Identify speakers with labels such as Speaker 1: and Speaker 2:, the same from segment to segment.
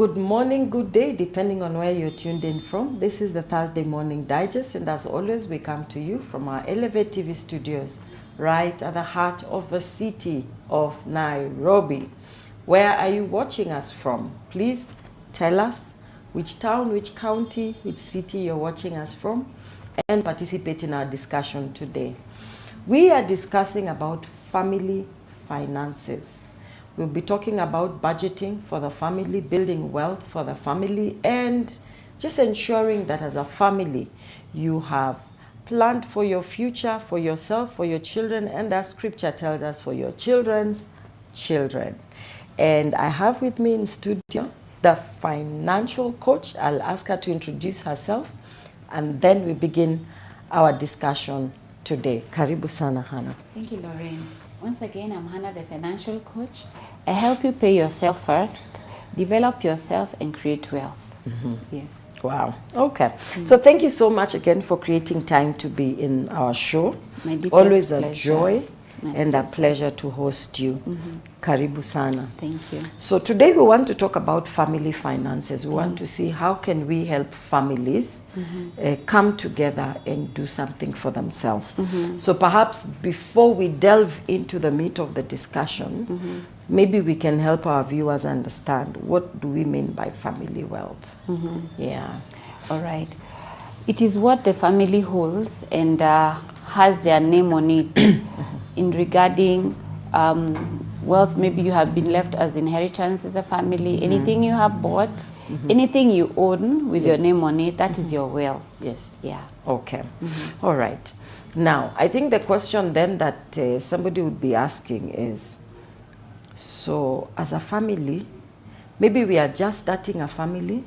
Speaker 1: Good morning, good day, depending on where you're tuned in from. This is the Thursday Morning Digest, and as always, we come to you from our Elevate TV studios, right at the heart of the city of Nairobi. Where are you watching us from? Please tell us which town, which county, which city you're watching us from, and participate in our discussion today. We are discussing about family finances. We'll be talking about budgeting for the family, building wealth for the family, and just ensuring that as a family, you have planned for your future, for yourself, for your children, and as scripture tells us, for your children's children. And I have with me in studio the financial coach. I'll ask her to introduce herself, and then we begin our discussion today. Karibu sana, Hannah.
Speaker 2: Thank you, Lorraine. Once again, I'm Hannah, the financial coach. I help you pay yourself first, develop yourself, and create wealth. Yes.
Speaker 1: Wow. Okay. So thank you so much again for creating time to be in our show.
Speaker 2: My deepest
Speaker 1: Always a
Speaker 2: pleasure.
Speaker 1: joy
Speaker 2: My
Speaker 1: and a
Speaker 2: deepest
Speaker 1: pleasure to host you. Karibu sana.
Speaker 2: Thank you.
Speaker 1: So today we want to talk about family finances. We want to see how can we help families come together and do something for themselves. So perhaps before we delve into the meat of the discussion, maybe we can help our viewers understand what do we mean by family wealth. Yeah.
Speaker 2: All right. It is what the family holds and has their name on it in regarding wealth. Maybe you have been left as inheritance as a family. Anything you have bought, anything you own with your name on it, that is your wealth.
Speaker 1: Yes.
Speaker 2: Yeah.
Speaker 1: Okay. All right. Now, I think the question then that somebody would be asking is, so as a family, maybe we are just starting a family,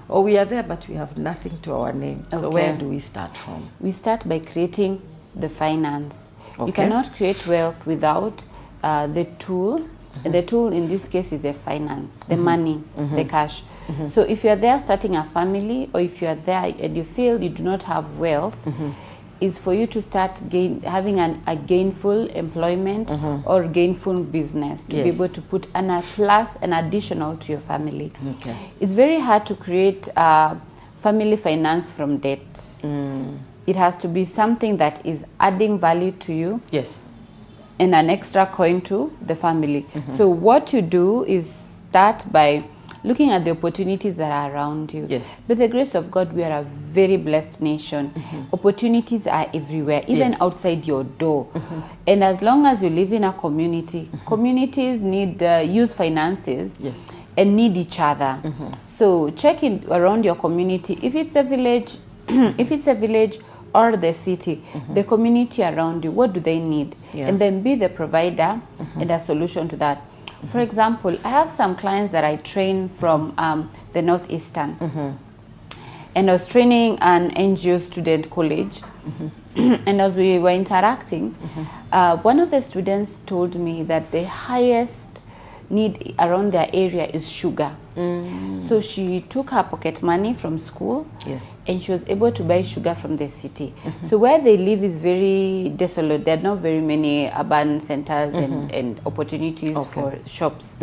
Speaker 1: or we are there but we have nothing to our name. So where do we start from?
Speaker 2: We start by creating the finance. You
Speaker 1: Okay.
Speaker 2: cannot create wealth without the tool. The tool in this case is the finance, the money, the cash. So if you are there starting a family, or if you are there and you feel you do not have wealth, is for you to start having a gainful employment or gainful business to be able to put an additional to your family.
Speaker 1: Okay.
Speaker 2: It's very hard to create family finance from debt. It has to be something that is adding value to you.
Speaker 1: Yes.
Speaker 2: And an extra coin to the family. So what you do is start by looking at the opportunities that are around you.
Speaker 1: Yes.
Speaker 2: By the grace of God, we are a very blessed nation. Opportunities are everywhere, even outside your door. And as long as you live in a community, communities need use finances and need each other. So check in around your community. If it's a village, if it's a village or the city, the community around you, what do they need? And then be the provider and a solution to that. For example, I have some clients that I train from the Northeastern. And I was training an NGO student college. And as we were interacting, one of the students told me that the highest need around their area is sugar. So she took her pocket money from school and she was able to buy sugar from the city. So where they live is very desolate. There are not very many urban centers and opportunities for shops.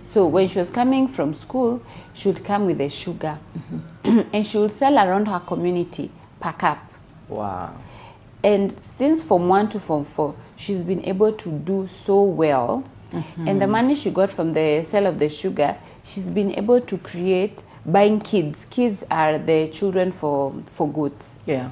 Speaker 2: So when she was coming from school, she would come with the sugar and she would sell around her community per cup.
Speaker 1: Wow.
Speaker 2: And since Form 1 to Form 4, she's been able to do so well. And the money she got from the sale of the sugar, she's been able to create, buying kids. Kids are the children for goods.
Speaker 1: Yeah.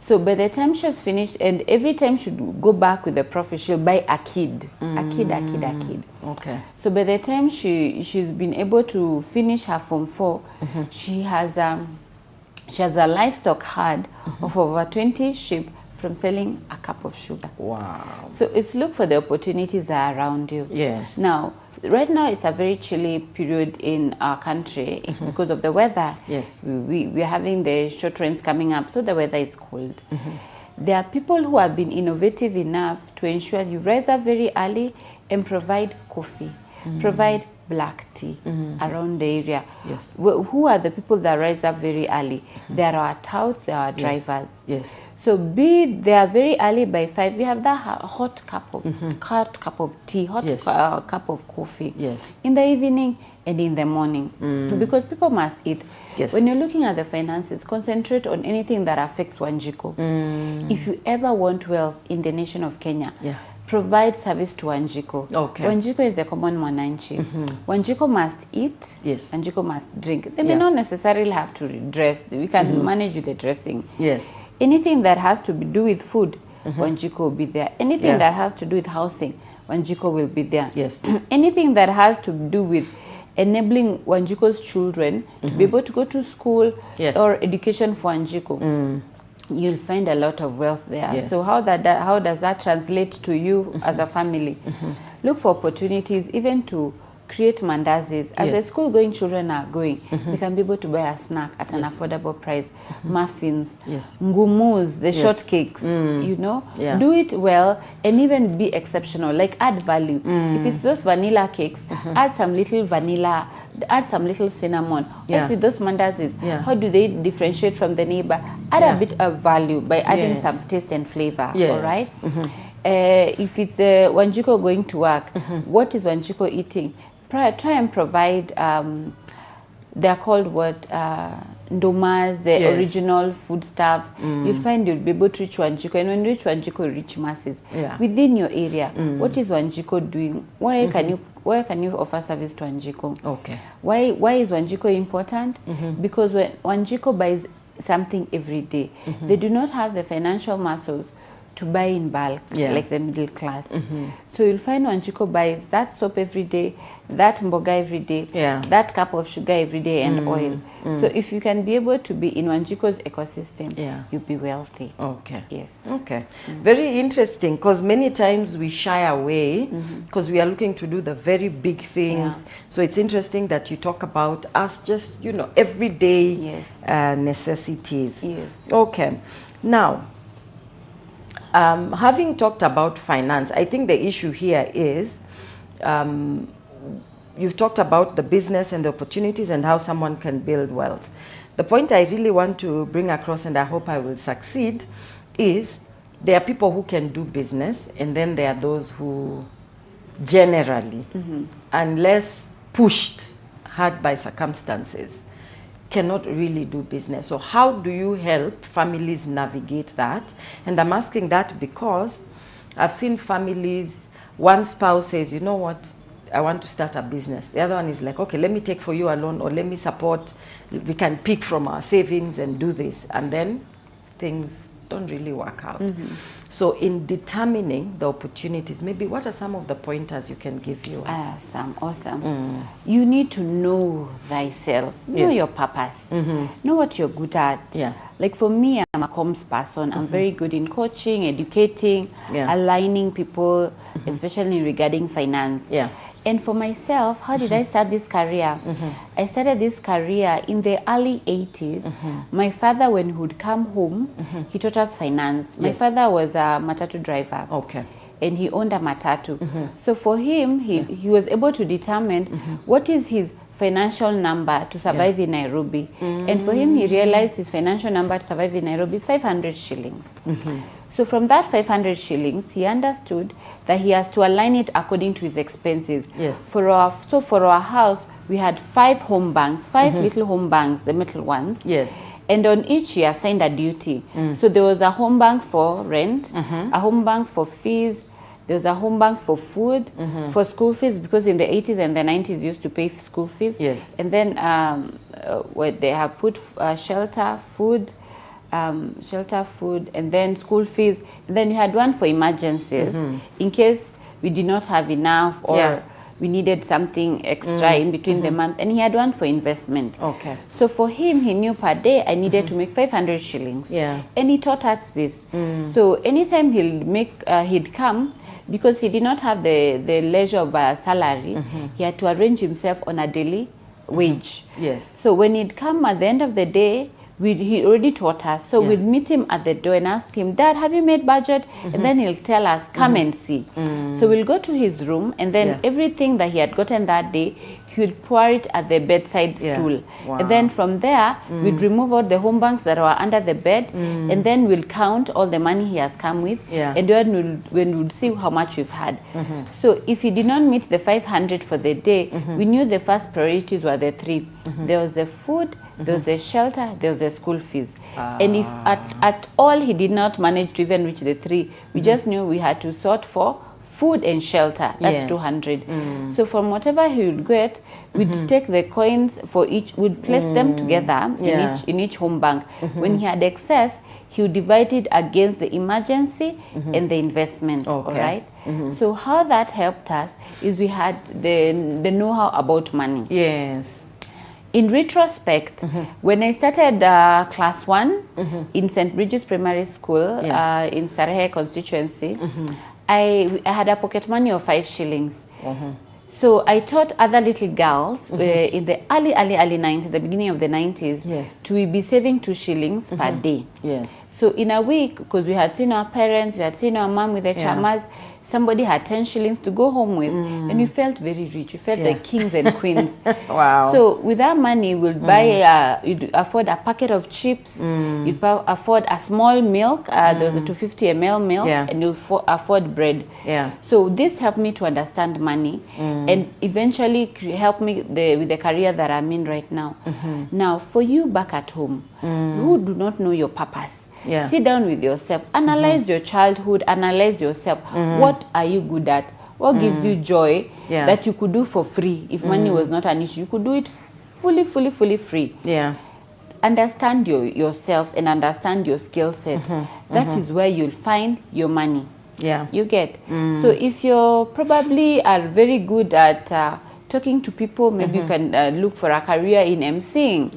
Speaker 2: So by the time she has finished, and every time she go back with the profit, she'll buy a kid, a kid.
Speaker 1: Okay.
Speaker 2: So by the time she's been able to finish her Form 4, she has a livestock herd of over 20 sheep from selling a cup of sugar.
Speaker 1: Wow.
Speaker 2: So it's look for the opportunities that are around you.
Speaker 1: Yes.
Speaker 2: Now, right now it's a very chilly period in our country because of the weather.
Speaker 1: Yes.
Speaker 2: We're having the short rains coming up, so the weather is cold. There are people who have been innovative enough to ensure you rise up very early and provide coffee, provide black tea around the area.
Speaker 1: Yes.
Speaker 2: Who are the people that rise up very early? There are touts, there are drivers.
Speaker 1: Yes.
Speaker 2: So they are very early by 5. We have that hot cup of tea, hot cup of coffee.
Speaker 1: Yes.
Speaker 2: In the evening and in the morning, because people must eat.
Speaker 1: Yes.
Speaker 2: When you're looking at the finances, concentrate on anything that affects Wanjiko. If you ever want wealth in the nation of Kenya, provide service to Wanjiko.
Speaker 1: Okay.
Speaker 2: Wanjiko is the common mwananchi. Wanjiko must eat.
Speaker 1: Yes.
Speaker 2: Wanjiko must drink. They may not necessarily have to dress. We can manage with the dressing.
Speaker 1: Yes.
Speaker 2: Anything that has to do with food, Wanjiko will be there. Anything that has to do with housing, Wanjiko will be there.
Speaker 1: Yes.
Speaker 2: Anything that has to do with enabling Wanjiko's children to be able to go to school or education for Wanjiko, you'll find a lot of wealth there.
Speaker 1: Yes.
Speaker 2: So how does that translate to you as a family? Look for opportunities even to create mandazis. As the school-going children are going, they can be able to buy a snack at an affordable price. Muffins, ngumus, the shortcakes, you know. Do it well and even be exceptional, like add value. If it's those vanilla cakes, add some little vanilla, add some little cinnamon. If with those mandazis, how do they differentiate from the neighbor? Add a bit of value by adding some taste and flavor, all right? If it's Wanjiko going to work, what is Wanjiko eating? Try and provide, they're called what, ndomas, the original foodstuffs. You'll find you'll be able to reach Wanjiko, and when you reach Wanjiko, you reach masses. Within your area, what is Wanjiko doing? Why can you offer service to Wanjiko? Okay. Why is Wanjiko important? Because when Wanjiko buys something every day, they do not have the financial muscles to buy in bulk, like the middle class. So you'll find Wanjiko buys that soap every day, that mboga every day, that cup of sugar every day, and oil. So if you can be able to be in Wanjiko's ecosystem, you'll be wealthy. Okay. Yes.
Speaker 1: Okay. Very interesting, because many times we shy away because we are looking to do the very big things. So it's interesting that you talk about us just, you know, everyday necessities. Okay. Now, having talked about finance, I think the issue here is you've talked about the business and the opportunities and how someone can build wealth. The point I really want to bring across, and I hope I will succeed, is there are people who can do business, and then there are those who generally, unless pushed hard by circumstances, cannot really do business. So how do you help families navigate that? And I'm asking that because I've seen families, one spouse says, you know what, I want to start a business. The other one is like, okay, let me take for you a loan, or let me support, we can pick from our savings and do this. And then things don't really work out. So in determining the opportunities, maybe what are some of the pointers you can give viewers?
Speaker 2: Awesome. You need to know thyself, know your purpose, know what you're good at. Like for me, I'm a comms person. I'm very good in coaching, educating, aligning people, especially regarding finance. And for myself, how did I start this career? I started this career in the early 80s. My father, when he would come home, he taught us finance. My father was a matatu driver. And he owned a matatu. So for him, he was able to determine what is his financial number to survive in Nairobi. And for him, he realized his financial number to survive in Nairobi is 500 shillings. So from that 500 shillings, he understood that he has to align it according to his expenses. For our house, we had 5 home banks, 5 little home banks, the middle ones. And on each he assigned a duty. So there was a home bank for rent, a home bank for fees, there was a home bank for food, for school fees, because in the 80s and the 90s used to pay school fees. And then where they have put shelter, food, and then school fees. And then you had one for emergencies, in case we did not have enough, or we needed something extra in between the month. And he had one for investment. So for him, he knew per day I needed to make 500 shillings. And he taught us this. So anytime he'd come, because he did not have the leisure of a salary, he had to arrange himself on a daily wage. So when he'd come at the end of the day, he already taught us. So we'd meet him at the door and ask him, Dad, have you made budget? And then he'll tell us, come and see. So we'll go to his room, and then everything that he had gotten that day, he would pour it at the bedside stool.
Speaker 1: Wow.
Speaker 2: And then from there, we'd remove all the home banks that were under the bed, and then we'll count all the money he has come with, and then we'll see how much we've had. So if he did not meet the 500 for the day, we knew the first priorities were the three. There was the food, there was the shelter, there was the school fees. And if at all he did not manage to even reach the three, we just knew we had to sort for food and shelter. That's 200. So from whatever he would get, we'd take the coins for each, we'd place them together in each home bank. When he had excess, he would divide it against the emergency and the investment. All right. So how that helped us is we had the know-how about money.
Speaker 1: Yes.
Speaker 2: In retrospect, when I started class 1 in St. Bridget's Primary School in 𝗙𝗨𝗗𝗏 constituency, I had a pocket money of 5 shillings. So I taught other little girls in the early 90s, the beginning of the 90s, to be saving 2 shillings per day. So in a week, because we had seen our parents, we had seen our mom with the chamas, somebody had 10 shillings to go home with, and we felt very rich. We felt like kings and queens.
Speaker 1: Wow.
Speaker 2: So with that money, we'll buy, you'd afford a packet of chips, you'd afford a small milk, there was a 250 ml milk, and you'll afford bread. So this helped me to understand money, and eventually helped me with the career that I'm in right now. Now, for you back at home, who do not know your purpose, sit down with yourself, analyze your childhood, analyze yourself. What are you good at? What gives you joy that you could do for free if money was not an issue? You could do it fully free. Understand yourself and understand your skill set. That is where you'll find your money. You get. So if you probably are very good at talking to people, maybe you can look for a career in emceeing.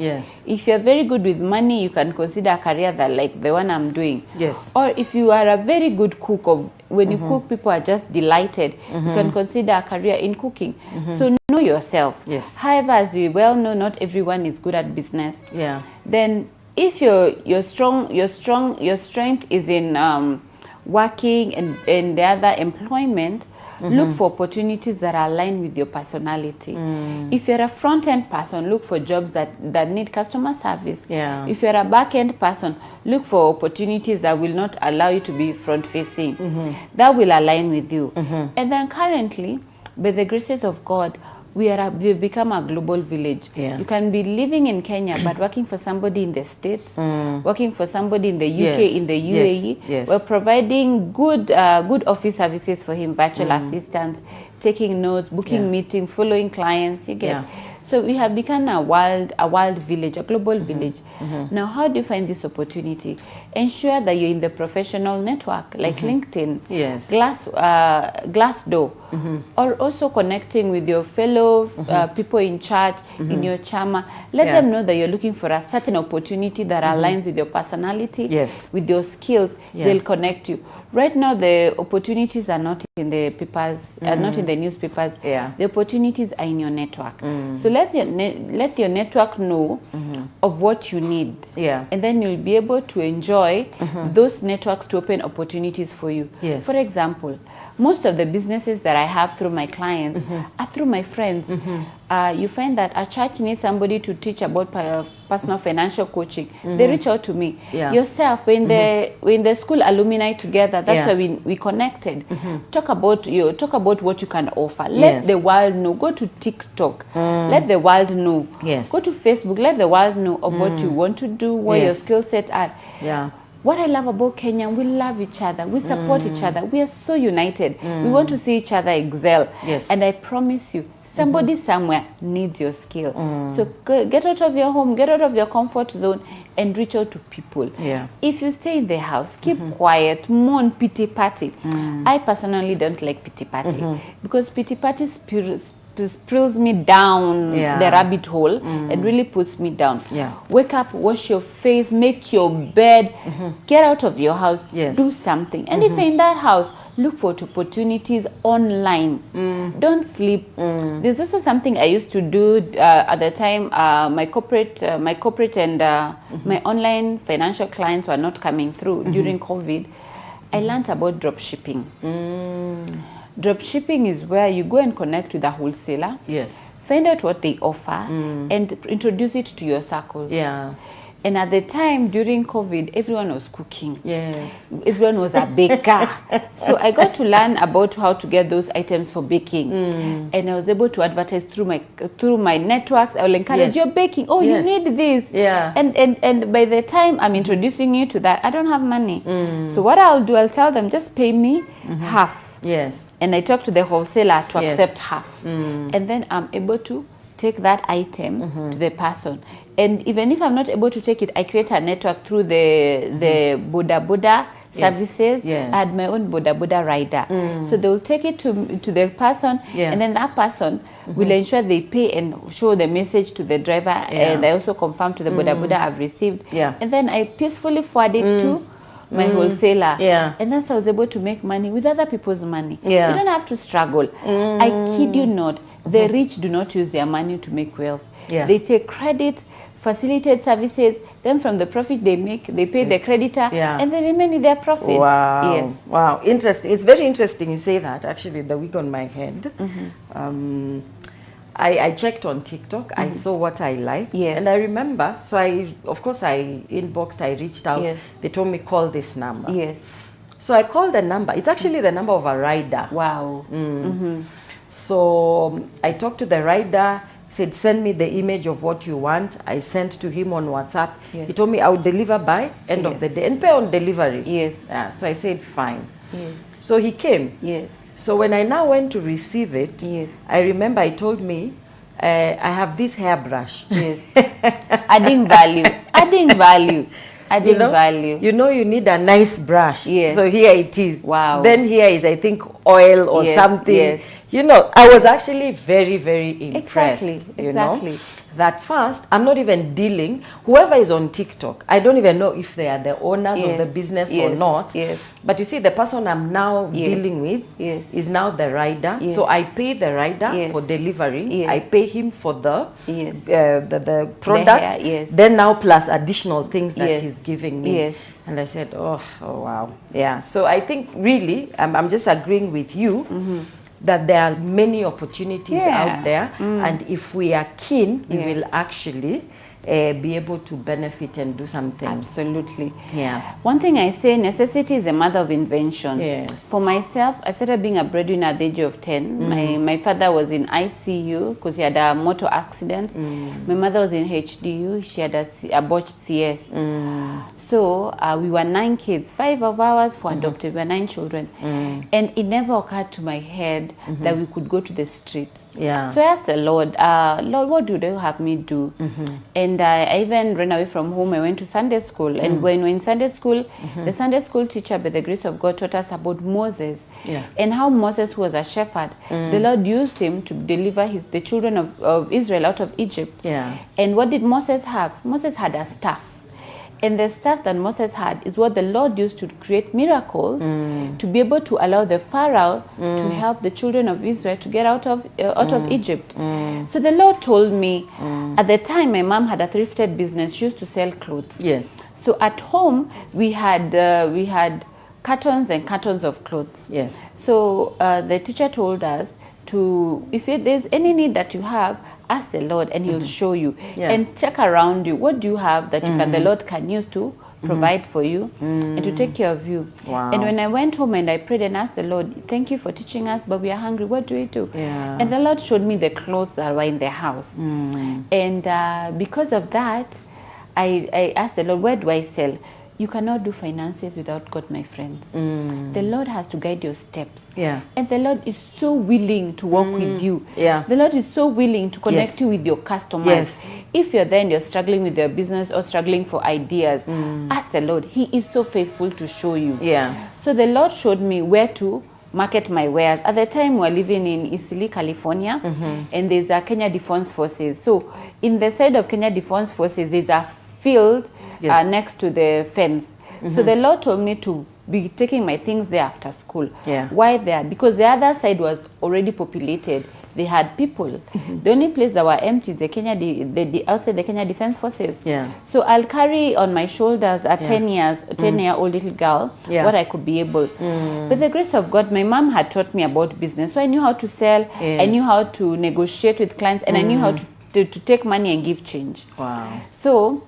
Speaker 2: If you're very good with money, you can consider a career that like the one I'm doing. Or if you are a very good cook, when you cook, people are just delighted, you can consider a career in cooking. So know yourself. However, as we well know, not everyone is good at business. Then if your strength is in working and the other employment, look for opportunities that are aligned with your personality. If you're a front-end person, look for jobs that need customer service. If you're a back-end person, look for opportunities that will not allow you to be front-facing. That will align with you. And then currently, by the graces of God, we've become a global village. You can be living in Kenya but working for somebody in the States, working for somebody in the UK, in the UAE. We're providing good office services for him, virtual assistants, taking notes, booking meetings, following clients. You get. So we have become a wild village, a global village. Now, how do you find this opportunity? Ensure that you're in the professional network, like LinkedIn, Glassdoor, or also connecting with your fellow people in charge, in your chama. Let them know that you're looking for a certain opportunity that aligns with your personality, with your skills. They'll connect you. Right now, the opportunities are not in the papers, not in the newspapers. The opportunities are in your network. So let your network know of what you need, and then you'll be able to enjoy those networks to open opportunities for you. For example, most of the businesses that I have through my clients are through my friends. You find that a church needs somebody to teach about personal financial coaching. They reach out to me. Yourself, when the school alumni together, that's why we connected. Talk about what you can offer. Let the world know. Go to TikTok. Let the world know. Go to Facebook. Let the world know of what you want to do, where your skill set are. What I love about Kenya, we love each other. We support each other. We are so united. We want to see each other excel. And I promise you, somebody somewhere needs your skill. So get out of your home, get out of your comfort zone, and reach out to people. If you stay in the house, keep quiet, mourn, pity party. I personally don't like pity party because pity party spills me down the rabbit hole and really puts me down. Wake up, wash your face, make your bed, get out of your house, do something. And if you're in that house, look for opportunities online. Don't sleep. There's also something I used to do at the time. My corporate and my online financial clients were not coming through during COVID. I learned about drop shipping. Drop shipping is where you go and connect with a wholesaler. Find out what they offer and introduce it to your circles. And at the time during COVID, everyone was cooking. Everyone was a baker. So I got to learn about how to get those items for baking. And I was able to advertise through my networks. I will encourage your baking. Oh, you need this. And by the time I'm introducing you to that, I don't have money. So what I'll do, I'll tell them, just pay me half. And I talk to the wholesaler to accept half. And then I'm able to take that item to the person. And even if I'm not able to take it, I create a network through the Buddha services. I had my own Buddha rider. So they'll take it to the person, and then that person will ensure they pay and show the message to the driver. And I also confirm to the Buddha I've received. And then I peacefully forward it to my wholesaler. And that's how I was able to make money with other people's money. You don't have to struggle. I kid you not. The rich do not use their money to make wealth. They take credit, facilitate services, then from the profit they make, they pay the creditor, and they remain with their profit.
Speaker 1: Wow. Wow, interesting. It's very interesting you say that. Actually, the wig on my head. I checked on TikTok. I saw what I liked. And I remember, so I inboxed, I reached out. They told me, call this number. So I called the number. It's actually the number of a rider.
Speaker 2: Wow.
Speaker 1: So I talked to the rider, said, send me the image of what you want. I sent to him on WhatsApp. He told me I would deliver by end of the day and pay on delivery. So I said, fine. So he came. So when I now went to receive it, I remember he told me, I have this hairbrush.
Speaker 2: Adding value. Adding value. Adding value.
Speaker 1: You know you need a nice brush. So here it is.
Speaker 2: Wow.
Speaker 1: Then here is, I think, oil or something. You know, I was actually very, very impressed. You know, that first, I'm not even dealing, whoever is on TikTok, I don't even know if they are the owners of the business or not. But you see, the person I'm now dealing with is now the rider. So I pay the rider for delivery. I pay him for the product. Then now plus additional things that he's giving me. And I said, oh wow. So I think really, I'm just agreeing with you that there are many opportunities out there, and if we are keen, we will actually be able to benefit and do something.
Speaker 2: Absolutely. One thing I say, necessity is the mother of invention. For myself, I started being a breadwinner at the age of 10. My father was in ICU because he had a motor accident. My mother was in HDU. She had a botched CS. So we were 9 kids, 5 of ours for adopted. We were 9 children. And it never occurred to my head that we could go to the streets. So I asked the Lord, Lord, what do they have me do? And I even ran away from home. I went to Sunday school. And when we were in Sunday school, the Sunday school teacher, by the grace of God, taught us about Moses. And how Moses was a shepherd. The Lord used him to deliver the children of Israel out of Egypt. And what did Moses have? Moses had a staff. And the staff that Moses had is what the Lord used to create miracles, to be able to allow the Pharaoh to help the children of Israel to get out of Egypt. So the Lord told me, at the time my mom had a thrifted business. She used to sell clothes. So at home we had cartons and cartons of clothes. So the teacher told us if there's any need that you have, ask the Lord and he'll show you. And check around you. What do you have that the Lord can use to provide for you and to take care of you? And when I went home and I prayed and asked the Lord, thank you for teaching us, but we are hungry. What do we do? And the Lord showed me the clothes that were in the house. And because of that, I asked the Lord, where do I sell? You cannot do finances without God, my friends. The Lord has to guide your steps. And the Lord is so willing to work with you. The Lord is so willing to connect you with your customers. If you're there and you're struggling with your business or struggling for ideas, ask the Lord. He is so faithful to show you. So the Lord showed me where to market my wares. At the time, we're living in 𝗙𝗎, California, and there's a Kenya Defense Forces. So in the side of Kenya Defense Forces, there's a field next to the fence. So the law told me to be taking my things there after school. Why there? Because the other side was already populated. They had people. The only place that were empty is the outside the Kenya Defense Forces. So I'll carry on my shoulders a 10-year-old little girl, what I could be able. By the grace of God, my mom had taught me about business. So I knew how to sell, I knew how to negotiate with clients, and I knew how to take money and give change. So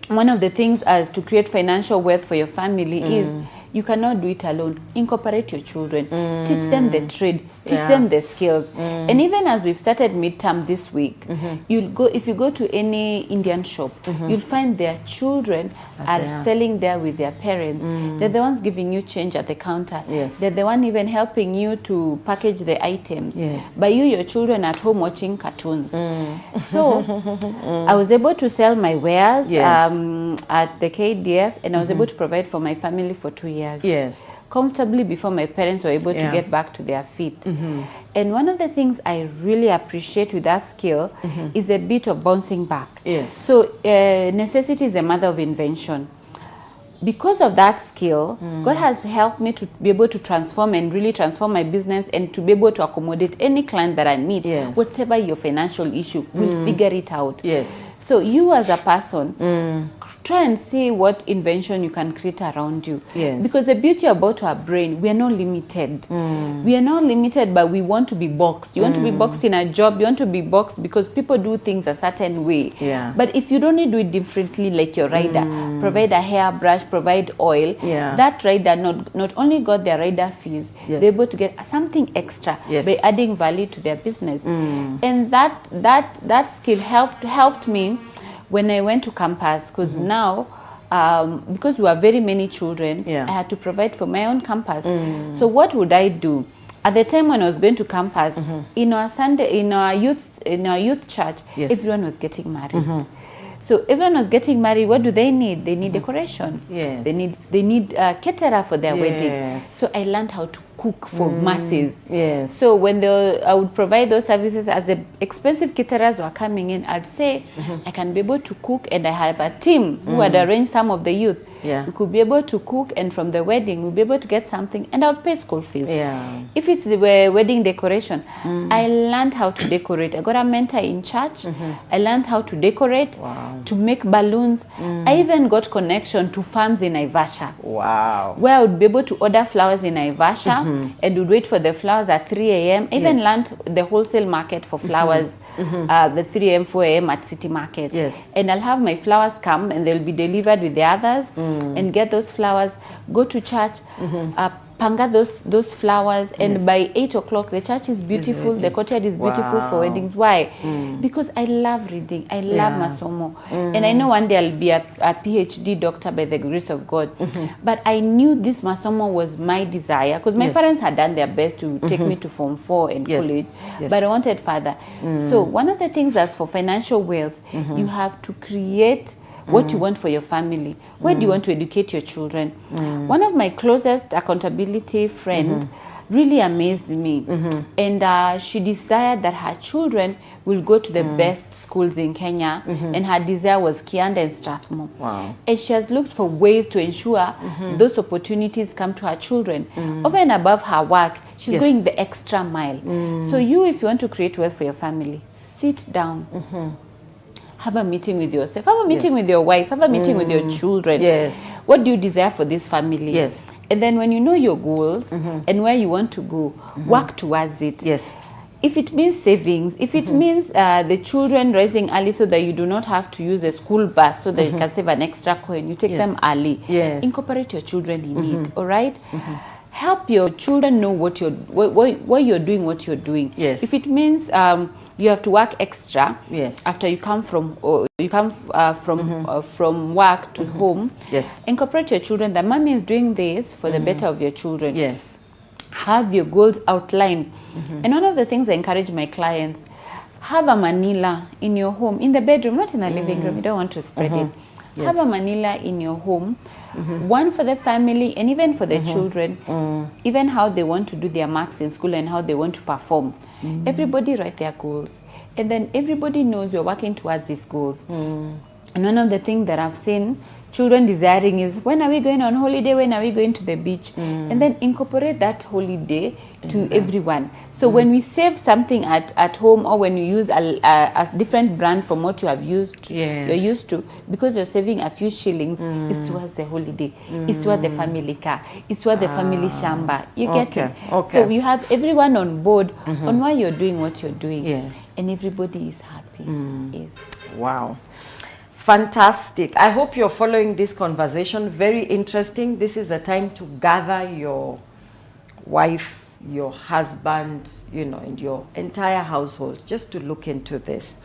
Speaker 2: one of the things as to create financial wealth for your family is you cannot do it alone. Incorporate your children. Teach them the trade. Teach them the skills. And even as we've started midterm this week, if you go to any Indian shop, you'll find their children are selling there with their parents. They're the ones giving you change at the counter. They're the one even helping you to package the items. By your children at home watching cartoons. So I was able to sell my wares at the KDF, and I was able to provide for my family for 2 years. Comfortably before my parents were able to get back to their feet. And one of the things I really appreciate with that skill is a bit of bouncing back. So necessity is a mother of invention. Because of that skill, God has helped me to be able to transform and really transform my business and to be able to accommodate any client that I meet. Whatever your financial issue, we'll figure it out. So you as a person, try and see what invention you can create around you. Because the beauty about our brain, we are not limited. We are not limited, but we want to be boxed. You want to be boxed in a job, you want to be boxed because people do things a certain way. But if you don't do it differently like your rider, provide a hairbrush, provide oil, that rider not only got their rider fees, they're able to get something extra by adding value to their business. And that skill helped me when I went to campus, because now, because we were very many children, I had to provide for my own campus. So what would I do? At the time when I was going to campus, in our youth church, everyone was getting married. So everyone was getting married. What do they need? They need decoration. They need caterer for their wedding. So I learned how to cook for masses. So when I would provide those services as the expensive caterers were coming in, I'd say I can be able to cook, and I have a team who had arranged some of the youth. We could be able to cook, and from the wedding we'll be able to get something, and I'll pay school fees. If it's the wedding decoration, I learned how to decorate. I got a mentor in church. I learned how to decorate, to make balloons. I even got connection to farms in Naivasha, where I would be able to order flowers in Naivasha and would wait for the flowers at 3 a.m. Even learned the wholesale market for flowers, the 3 a.m., 4 a.m. at City Market. And I'll have my flowers come, and they'll be delivered with the others, and get those flowers, go to church, panga those flowers, and by 8 o'clock the church is beautiful, the courtyard is beautiful for weddings. Why? Because I love reading, I love masomo, and I know one day I'll be a PhD doctor by the grace of God. But I knew this masomo was my desire, because my parents had done their best to take me to Form 4 and college, but I wanted further. So one of the things as for financial wealth, you have to create what you want for your family. Where do you want to educate your children? One of my closest accountability friend really amazed me. And she desired that her children will go to the best schools in Kenya, and her desire was Kianda and Strathmore. And she has looked for ways to ensure those opportunities come to her children. Over and above her work, she's going the extra mile. So you, if you want to create wealth for your family, sit down. Have a meeting with yourself, have a meeting with your wife, have a meeting with your children. What do you desire for this family? And then when you know your goals and where you want to go, work towards it. If it means savings, if it means the children rising early so that you do not have to use a school bus so that you can save an extra coin, you take them early. Incorporate your children in it, all right? Help your children know what why you're doing what you're doing. If it means you have to work extra after you come from from work to home. Incorporate your children that mommy is doing this for the better of your children. Have your goals outlined. And one of the things I encourage my clients, have a manila in your home, in the bedroom, not in the living room. You don't want to spread it. Have a manila in your home, one for the family and even for the children, even how they want to do their marks in school and how they want to perform. Everybody write their goals, and then everybody knows you're working towards these goals. And one of the things that I've seen children desiring is, when are we going on holiday? When are we going to the beach? And then incorporate that holiday to everyone. So when we save something at home, or when you use a different brand from what you have used, you're used to, because you're saving a few shillings, it's towards the holiday, it's towards the family car, it's towards the family shamba. You get it? So you have everyone on board on why you're doing what you're doing. And everybody is happy.
Speaker 1: Wow. Fantastic. I hope you're following this conversation. Very interesting. This is the time to gather your wife, your husband, you know, and your entire household just to look into this.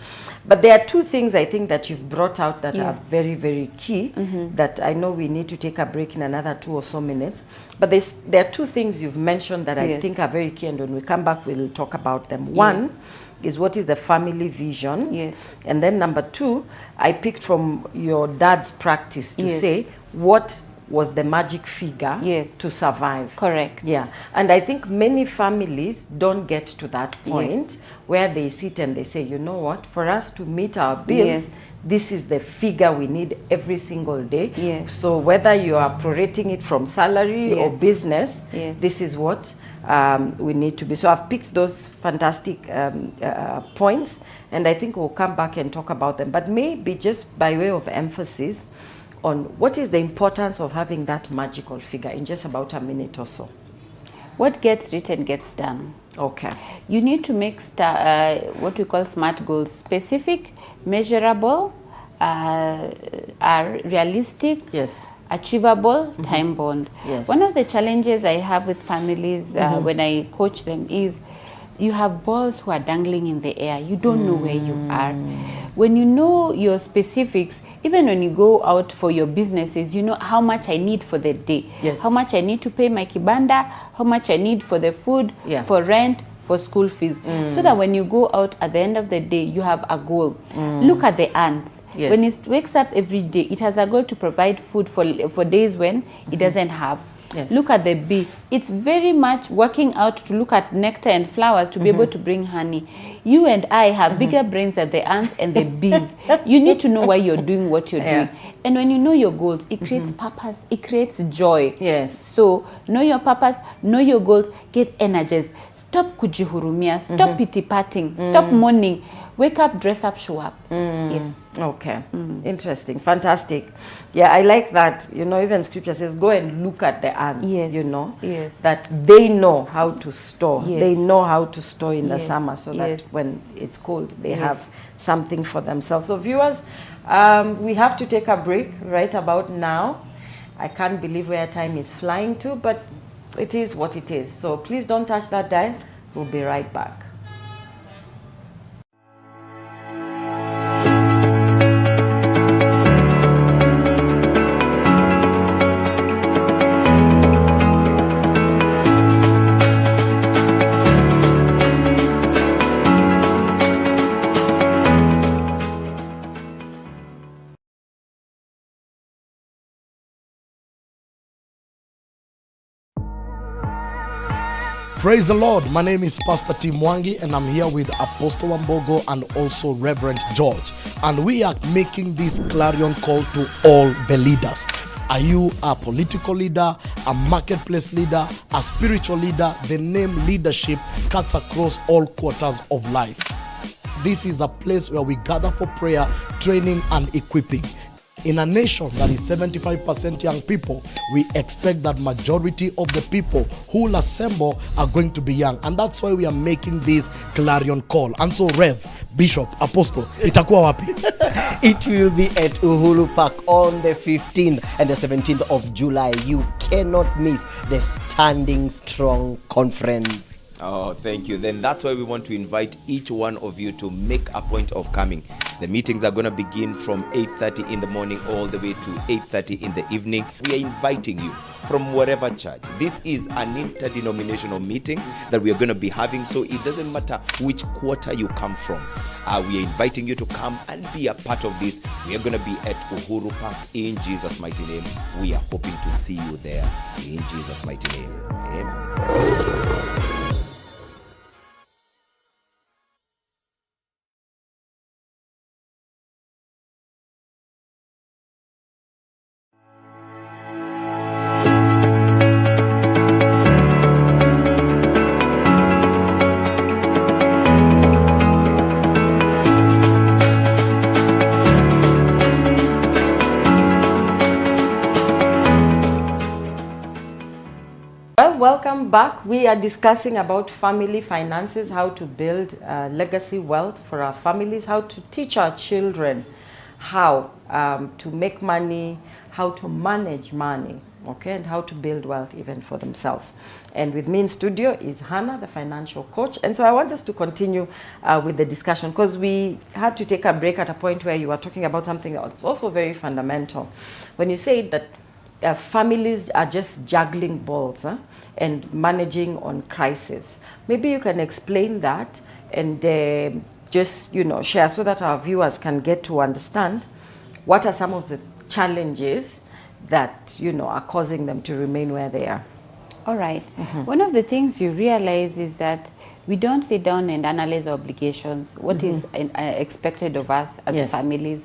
Speaker 1: But there are two things I think that you've brought out that are very, very key, that I know we need to take a break in another 2 or so minutes. But there are two things you've mentioned that I think are very key, and when we come back, we'll talk about them. One is, what is the family vision? And then number two, I picked from your dad's practice to say, what was the magic figure to survive?
Speaker 2: Correct.
Speaker 1: And I think many families don't get to that point where they sit and they say, you know what, for us to meet our bills, this is the figure we need every single day. So whether you are prorating it from salary or business, this is what we need to be. So I've picked those fantastic points, and I think we'll come back and talk about them. But maybe just by way of emphasis on what is the importance of having that magical figure in just about a minute or so.
Speaker 2: What gets written gets done. You need to make what we call SMART goals: specific, measurable, are realistic, achievable, time bound. One of the challenges I have with families when I coach them is, you have balls who are dangling in the air. You don't know where you are. When you know your specifics, even when you go out for your businesses, you know how much I need for the day, how much I need to pay my kibanda, how much I need for the food, for rent, for school fees, so that when you go out at the end of the day, you have a goal. Look at the ants. When it wakes up every day, it has a goal to provide food for days when it doesn't have. Look at the bee. It's very much working out to look at nectar and flowers to be able to bring honey. You and I have bigger brains than the ants and the bees. You need to know why you're doing what you're doing. And when you know your goals, it creates purpose, it creates joy. So know your purpose, know your goals, get energized. Stop kujihurumia, stop pity-patting, stop mourning. Wake up, dress up, show up.
Speaker 1: Interesting. Fantastic. I like that. You know, even scripture says, go and look at the ants, you know, that they know how to store. They know how to store in the summer, so that when it's cold, they have something for themselves. So viewers, we have to take a break right about now. I can't believe where time is flying to, but it is what it is. So please don't touch that dial. We'll be right back.
Speaker 3: Praise the Lord. My name is Pastor Tim Mwangi, and I'm here with Apostle Wambogo and also Reverend George. And we are making this clarion call to all the leaders. Are you a political leader, a marketplace leader, a spiritual leader? The name leadership cuts across all quarters of life. This is a place where we gather for prayer, training, and equipping. In a nation that is 75% young people, we expect that majority of the people who will assemble are going to be young. And that's why we are making this clarion call. And so, Rev, Bishop, Apostle, itakuwa wapi?
Speaker 4: It will be at Uhuru Park on the 15th and the 17th of July. You cannot miss the Standing Strong Conference.
Speaker 5: Oh, thank you. Then that's why we want to invite each one of you to make a point of coming. The meetings are going to begin from 8:30 in the morning all the way to 8:30 in the evening. We are inviting you from whatever church. This is an interdenominational meeting that we are going to be having, so it doesn't matter which quarter you come from. We are inviting you to come and be a part of this. We are going to be at Uhuru Park in Jesus' mighty name. We are hoping to see you there in Jesus' mighty name. Amen.
Speaker 1: Well, welcome back. We are discussing about family finances, how to build legacy wealth for our families, how to teach our children how to make money, how to manage money, okay, and how to build wealth even for themselves. And with me in studio is Hannah, the financial coach. And so I want us to continue with the discussion, because we had to take a break at a point where you were talking about something that's also very fundamental. When you say that families are just juggling balls and managing on crisis. Maybe you can explain that and just, share so that our viewers can get to understand what are some of the challenges that, are causing them to remain where they are.
Speaker 2: All right. One of the things you realize is that we don't sit down and analyze obligations, what is expected of us as families.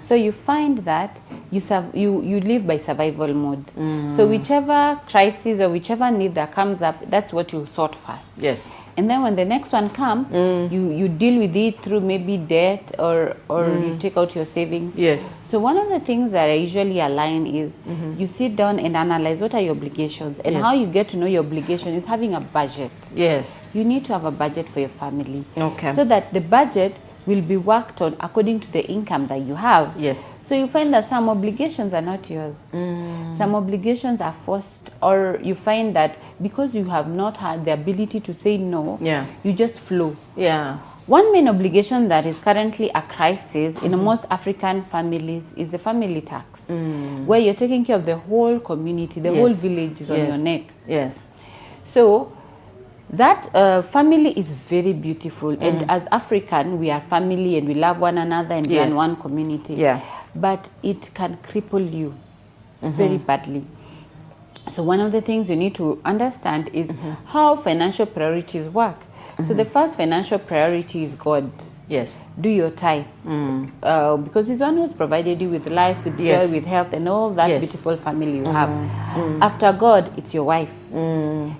Speaker 2: So you find that you live by survival mode. So whichever crisis or whichever need that comes up, that's what you sort first.
Speaker 1: Yes.
Speaker 2: And then when the next one comes, you deal with it through maybe debt or you take out your savings.
Speaker 1: Yes.
Speaker 2: So one of the things that I usually align is you sit down and analyze what are your obligations, and how you get to know your obligation is having a budget.
Speaker 1: Yes.
Speaker 2: You need to have a budget for your family.
Speaker 1: Okay.
Speaker 2: So that the budget will be worked on according to the income that you have.
Speaker 1: Yes.
Speaker 2: So you find that some obligations are not yours. Some obligations are forced, or you find that because you have not had the ability to say no, you just flow.
Speaker 1: Yeah.
Speaker 2: One main obligation that is currently a crisis in most African families is the family tax, where you're taking care of the whole community, the whole village is on your neck.
Speaker 1: Yes.
Speaker 2: So that family is very beautiful, and as African, we are family and we love one another and we are in one community. Yeah. But it can cripple you very badly. So one of the things you need to understand is how financial priorities work. So the first financial priority is God.
Speaker 1: Yes.
Speaker 2: Do your tithe. Because He's the one who's provided you with life, with joy, with health, and all that beautiful family you have. After God, it's your wife.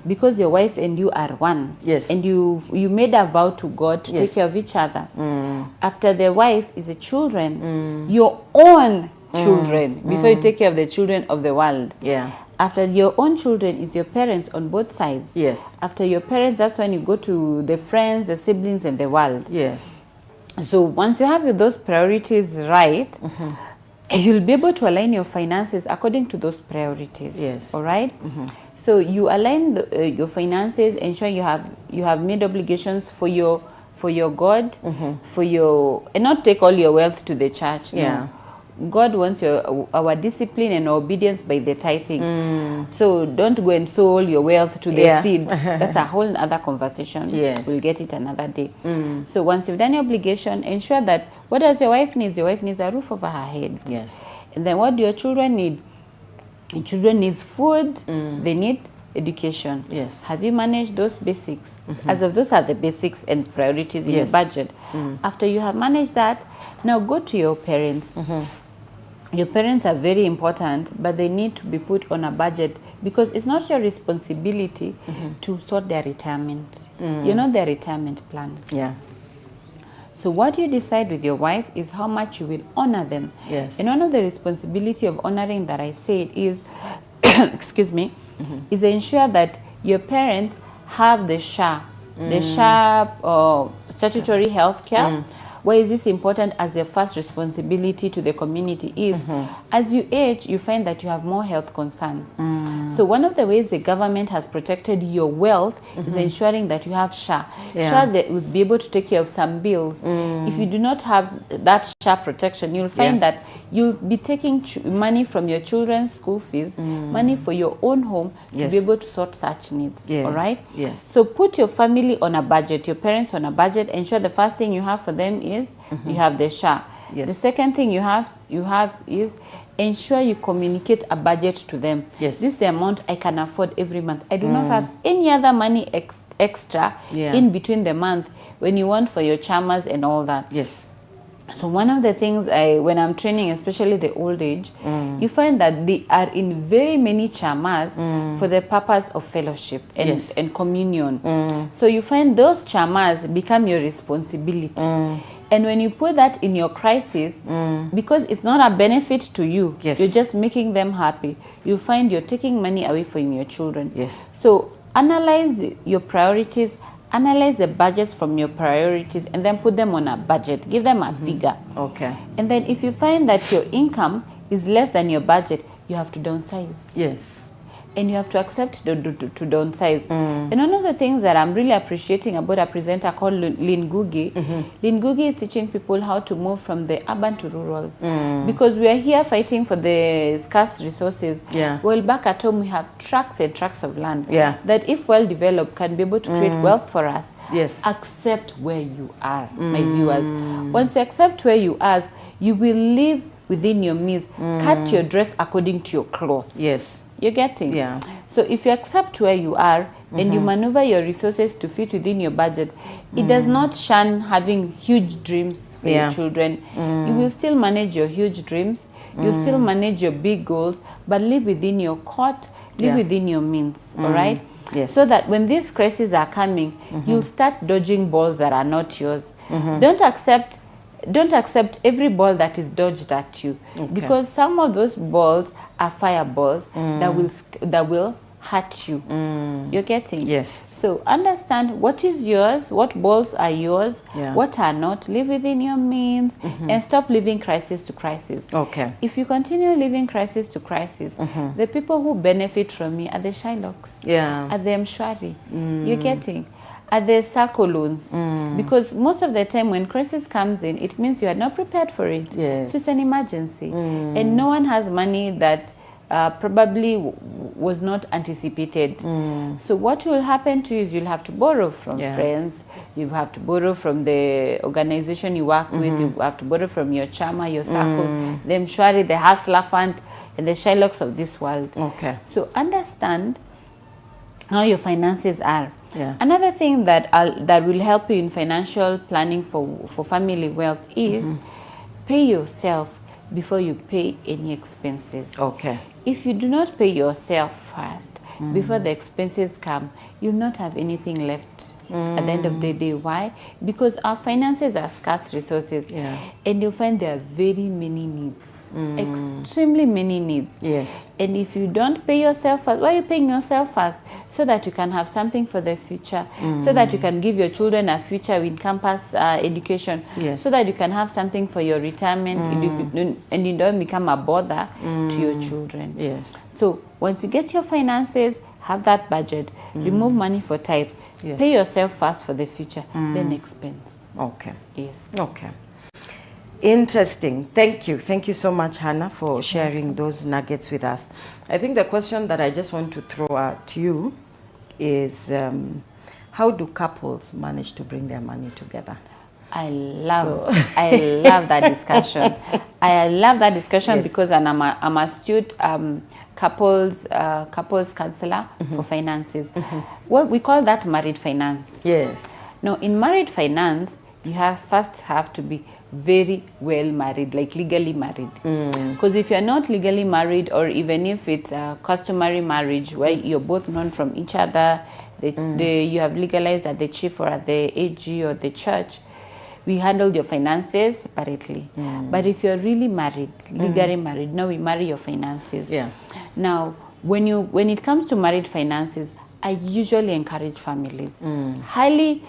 Speaker 2: Because your wife and you are one. Yes. And you made a vow to God to take care of each other. After the wife is the children. Your own children, before you take care of the children of the world. Yeah. After your own children is your parents on both sides. Yes. After your parents, that's when you go to the friends, the siblings, and the world. Yes. So once you have those priorities right, you'll be able to align your finances according to those priorities. Yes. All right? So you align your finances, ensure you have made obligations for your God, for your, and not take all your wealth to the church. Yeah. No. God wants our discipline and obedience by the tithing. So don't go and sow all your wealth to the seed. That's a whole other conversation. Yes. We'll get it another day. So once you've done your obligation, ensure that what does your wife need? Your wife needs a roof over her head. Yes. And then what do your children need? Your children need food. They need education. Yes. Have you managed those basics? As of those are the basics and priorities in your budget. After you have managed that, now go to your parents. Your parents are very important, but they need to be put on a budget, because it's not your responsibility to sort their retirement. You're not their retirement plan. Yeah. So what you decide with your wife is how much you will honor them. Yes. And one of the responsibility of honoring that I said is, excuse me, is ensure that your parents have the SHA, the SHA statutory health care, why is this important as your first responsibility to the community is, as you age, you find that you have more health concerns. So one of the ways the government has protected your wealth is ensuring that you have SHA. SHA that will be able to take care of some bills. If you do not have that SHA protection, you'll find that you'll be taking money from your children's school fees, money for your own home to be able to sort such needs. All right?
Speaker 1: Yes.
Speaker 2: So put your family on a budget, your parents on a budget. Ensure the first thing you have for them is you have the SHA.
Speaker 1: Yes.
Speaker 2: The second thing you have is ensure you communicate a budget to them.
Speaker 1: Yes.
Speaker 2: This is the amount I can afford every month. I do not have any other money extra in between the month when you want for your chamas and all that.
Speaker 1: Yes.
Speaker 2: So one of the things when I'm training, especially the old age, you find that they are in very many chamas for the purpose of fellowship and communion. So you find those chamas become your responsibility. And when you put that in your crisis, because it's not a benefit to you, you're just making them happy, you find you're taking money away from your children.
Speaker 1: Yes.
Speaker 2: So analyze your priorities, analyze the budgets from your priorities, and then put them on a budget. Give them a figure.
Speaker 1: Okay.
Speaker 2: And then if you find that your income is less than your budget, you have to downsize.
Speaker 1: Yes.
Speaker 2: And you have to accept to downsize. And one of the things that I'm really appreciating about a presenter called Leen Ngugi, Leen Ngugi is teaching people how to move from the urban to rural. Because we are here fighting for the scarce resources. Well, back at home, we have tracts and tracts of land that, if well developed, can be able to create wealth for us.
Speaker 1: Yes.
Speaker 2: Accept where you are, my viewers. Once you accept where you are, you will live within your means. Cut your dress according to your clothes.
Speaker 1: Yes.
Speaker 2: You're getting?
Speaker 1: Yeah.
Speaker 2: So if you accept where you are and you maneuver your resources to fit within your budget, it does not shun having huge dreams for your children. You will still manage your huge dreams. You still manage your big goals, but live within your court, live within your means. All right?
Speaker 1: Yes.
Speaker 2: So that when these crises are coming, you'll start dodging balls that are not yours. Don't accept every ball that is dodged at you, because some of those balls are fireballs that will hurt you. You're getting?
Speaker 1: Yes.
Speaker 2: So understand what is yours, what balls are yours, what are not. Live within your means and stop living crisis to crisis.
Speaker 1: Okay.
Speaker 2: If you continue living crisis to crisis, the people who benefit from me are the Shylocks, are the mpshwari. You're getting? Are the circle loans, because most of the time when crisis comes in, it means you are not prepared for it.
Speaker 1: Yes.
Speaker 2: So it's an emergency, and no one has money that probably was not anticipated. So what will happen to you is you'll have to borrow from friends, you have to borrow from the organization you work with, you have to borrow from your chama, your circles, the mpshwari, the hustler fund, and the Shylocks of this world.
Speaker 1: Okay.
Speaker 2: So understand how your finances are.
Speaker 1: Another
Speaker 2: thing that will help you in financial planning for family wealth is pay yourself before you pay any expenses.
Speaker 1: Okay.
Speaker 2: If you do not pay yourself first, before the expenses come, you'll not have anything left at the end of the day. Why? Because our finances are scarce resources, and you'll find there are very many needs. Extremely many needs.
Speaker 1: Yes.
Speaker 2: And if you don't pay yourself first, why are you paying yourself first? So that you can have something for the future, so that you can give your children a future with campus education, so that you can have something for your retirement, and you don't become a bother to your children.
Speaker 1: Yes.
Speaker 2: So once you get your finances, have that budget, remove money for tithe, pay yourself first for the future, then expense.
Speaker 1: Okay.
Speaker 2: Yes.
Speaker 1: Okay. Interesting. Thank you. Thank you so much, Hannah, for sharing those nuggets with us. I think the question that I just want to throw at you is, how do couples manage to bring their money together?
Speaker 2: I love that discussion. I love that discussion because I'm a astute couples counselor for finances. What we call that married finance.
Speaker 1: Yes.
Speaker 2: Now, in married finance, you first have to be very well married, like legally married. Because if you're not legally married, or even if it's a customary marriage where you're both known from each other, you have legalized at the chief or at the AG or the church, we handle your finances separately. But if you're really married, legally married, now we marry your finances. Now, when it comes to married finances, I usually encourage families. Highly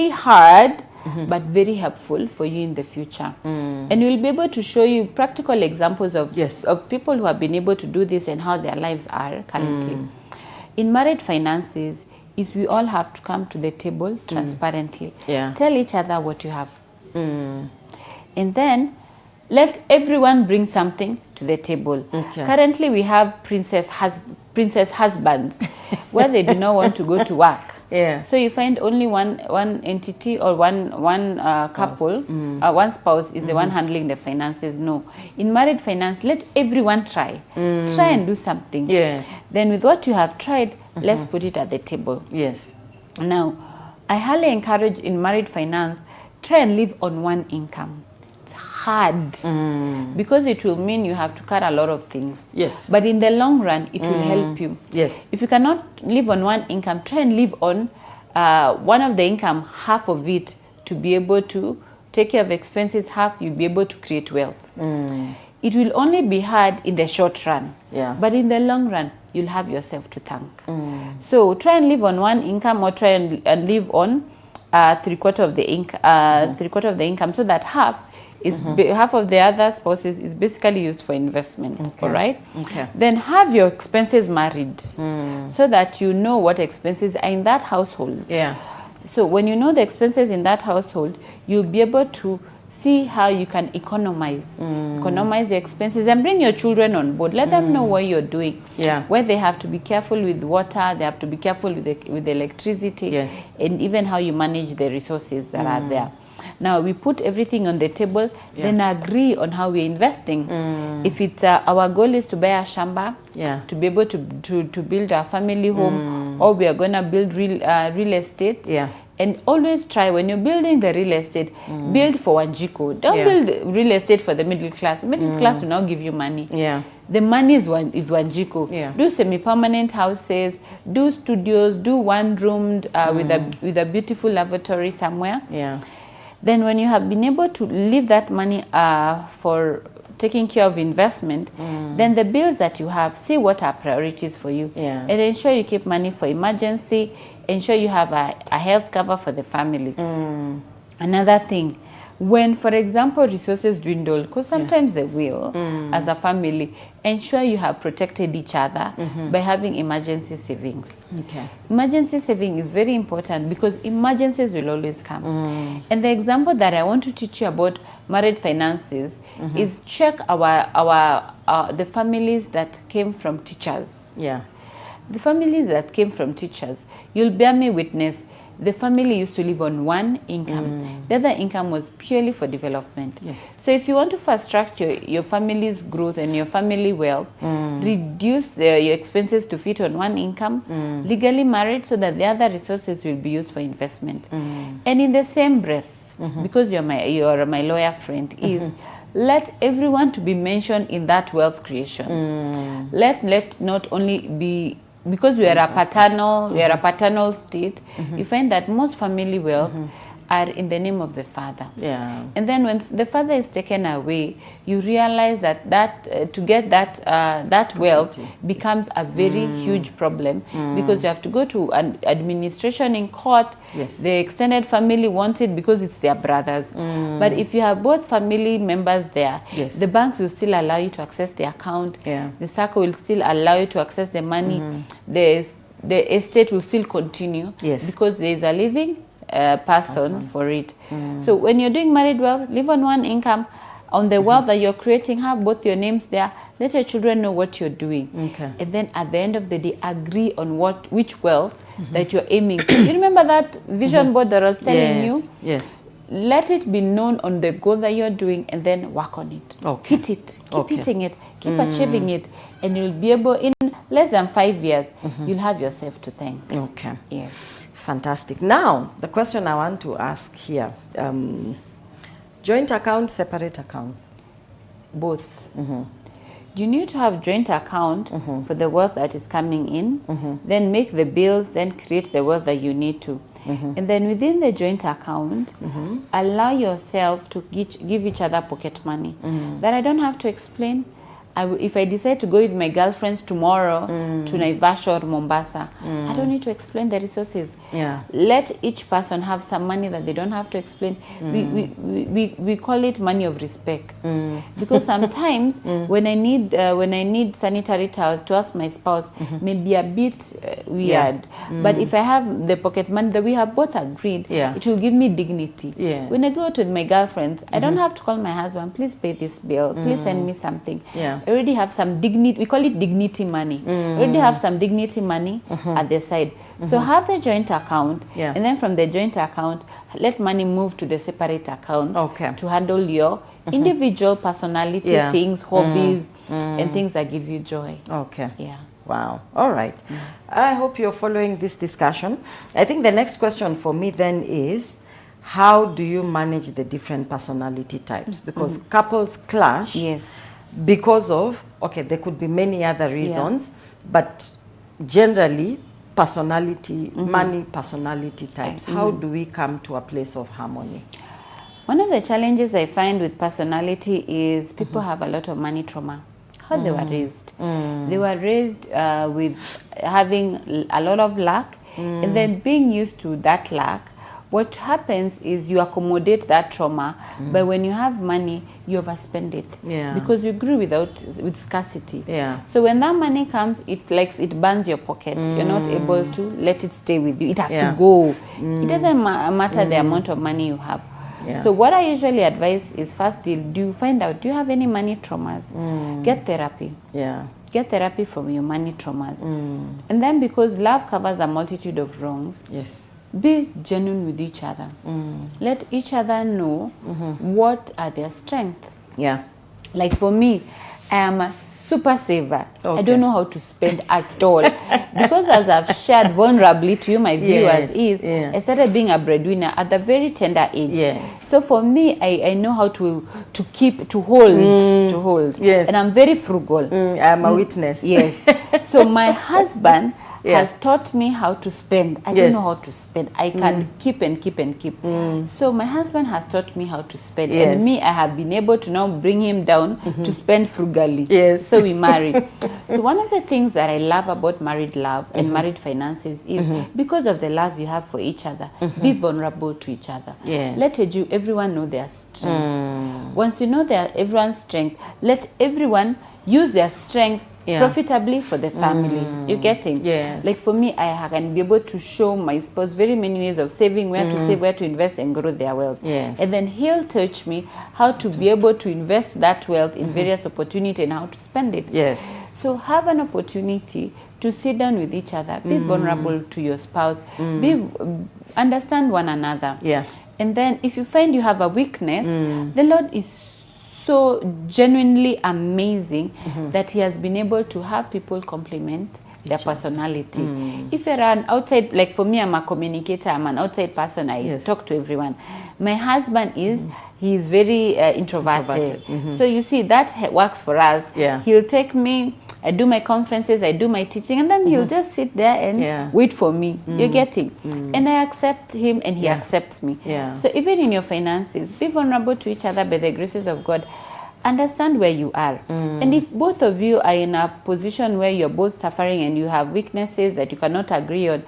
Speaker 2: hard but very helpful for you in the future. And we'll be able to show you practical examples of people who have been able to do this and how their lives are currently. In married finances, is we all have to come to the table transparently. Tell each other what you have. And then let everyone bring something to the table. Currently, we have princess husbands where they do not want to go to work. So you find only one entity or one couple, one spouse is the one handling the finances. No, in married finance, let everyone try and do something. Then with what you have tried, let's put it at the table. Now, I highly encourage in married finance, try and live on one income. It's hard because it will mean you have to cut a lot of things. But in the long run, it will help you. If you cannot live on one income, try and live on one of the income, half of it, to be able to take care of expenses, half you'll be able to create wealth. It will only be hard in the short run, but in the long run, you'll have yourself to thank. So try and live on one income, or try and live on 3/4 of the income, so that half is half of the other spouses is basically used for investment. All right. Then have your expenses married, so that you know what expenses are in that household. So when you know the expenses in that household, you'll be able to see how you can economize your expenses, and bring your children on board. Let them know what you're doing. Where they have to be careful with water, they have to be careful with the electricity, and even how you manage the resources that are there. Now we put everything on the table, then agree on how we're investing. If it's our goal is to buy a shamba, to be able to build our family home, or we are going to build real estate. And always try, when you're building the real estate, build for 𝗙𝗪𝗡𝗏. Don't build real estate for the middle class. The middle class will not give you money. The money is 𝗙𝗪𝗡𝗏. Do semi-permanent houses, do studios, do one-roomed with a beautiful lavatory somewhere. Then when you have been able to leave that money for taking care of investment, then the bills that you have, see what are priorities for you. And ensure you keep money for emergency, ensure you have a health cover for the family. Another thing, when, for example, resources dwindle, because sometimes they will, as a family, ensure you have protected each other by having emergency savings. Emergency saving is very important because emergencies will always come. And the example that I want to teach you about married finances is check the families that came from teachers. The families that came from teachers, you'll bear me witness, the family used to live on one income. The other income was purely for development. So if you want to fast track your family's growth and your family wealth, reduce your expenses to fit on one income, legally married, so that the other resources will be used for investment. And in the same breath, because you're my lawyer friend, is let everyone to be mentioned in that wealth creation. Let not only be, because we are a paternal state, you find that most family wealth are in the name of the father. And then when the father is taken away, you realize that to get that wealth becomes a very huge problem, because you have to go to an administration in court. The extended family wants it because it's their brothers. But if you have both family members there, the banks will still allow you to access the account. The SACCO will still allow you to access the money. The estate will still continue because there is a living person for it. So when you're doing married wealth, live on one income. On the wealth that you're creating, have both your names there. Let your children know what you're doing. And then at the end of the day, agree on which wealth that you're aiming for. You remember that vision board that I was telling you? Let it be known on the goal that you're doing, and then work on it. Hit it. Keep hitting it. Keep achieving it. And you'll be able, in less than 5 years, you'll have yourself to thank.
Speaker 1: Fantastic. Now, the question I want to ask here, joint accounts, separate accounts?
Speaker 2: Both. You need to have joint account for the wealth that is coming in, then make the bills, then create the wealth that you need to. And then within the joint account, allow yourself to give each other pocket money. That I don't have to explain. If I decide to go with my girlfriends tomorrow to Naivasha or Mombasa, I don't need to explain the resources.
Speaker 1: Yeah.
Speaker 2: Let each person have some money that they don't have to explain. We call it money of respect, because sometimes when I need sanitary towels to ask my spouse may be a bit weird, but if I have the pocket money that we have both agreed, it will give me dignity.
Speaker 1: Yes.
Speaker 2: When I go out with my girlfriends, I don't have to call my husband, please pay this bill, please send me something.
Speaker 1: Yeah.
Speaker 2: I already have some dignity. We call it dignity money. I already have some dignity money at the side. So have the joint account, and then from the joint account, let money move to the separate account to handle your individual personality things, hobbies, and things that give you joy.
Speaker 1: Okay.
Speaker 2: Yeah.
Speaker 1: Wow. All right. I hope you're following this discussion. I think the next question for me then is, how do you manage the different personality types? Because couples clash because of, there could be many other reasons, but generally personality, money personality types. How do we come to a place of harmony?
Speaker 2: One of the challenges I find with personality is people have a lot of money trauma. How they were raised. They were raised with having a lot of lack, and then being used to that lack. What happens is you accommodate that trauma, but when you have money, you overspend it because you grew with scarcity. So when that money comes, it burns your pocket. You're not able to let it stay with you. It has to go. It doesn't matter the amount of money you have. So what I usually advise is, first, do you find out, do you have any money traumas? Get therapy. Get therapy from your money traumas. And then, because love covers a multitude of wrongs, be genuine with each other. Let each other know what are their strengths. Like for me, I am a super saver. I don't know how to spend at all. Because as I've shared vulnerably to you, my viewers, I started being a breadwinner at a very tender age. So for me, I know how to hold. And I'm very frugal.
Speaker 1: I'm a witness.
Speaker 2: So my husband has taught me how to spend. I don't know how to spend. I can keep and keep and keep. So my husband has taught me how to spend. And me, I have been able to now bring him down to spend frugally. So we married. So one of the things that I love about married love and married finances is because of the love you have for each other, be vulnerable to each other. Let everyone know their strength. Once you know everyone's strength, let everyone use their strength profitably for the family. You're getting? Like for me, I can be able to show my spouse very many ways of saving, where to save, where to invest and grow their wealth. And then he'll teach me how to be able to invest that wealth in various opportunities and how to spend it. So have an opportunity to sit down with each other, be vulnerable to your spouse, understand one another. And then if you find you have a weakness, the Lord is so genuinely amazing that he has been able to have people compliment their personality. If you're an outside, like for me, I'm a communicator, I'm an outside person, I talk to everyone. My husband he's very introverted. So you see, that works for us. He'll take me, I do my conferences, I do my teaching, and then he'll just sit there and wait for me. You're getting? And I accept him and he accepts me. So even in your finances, be vulnerable to each other by the graces of God. Understand where you are. And if both of you are in a position where you're both suffering and you have weaknesses that you cannot agree on,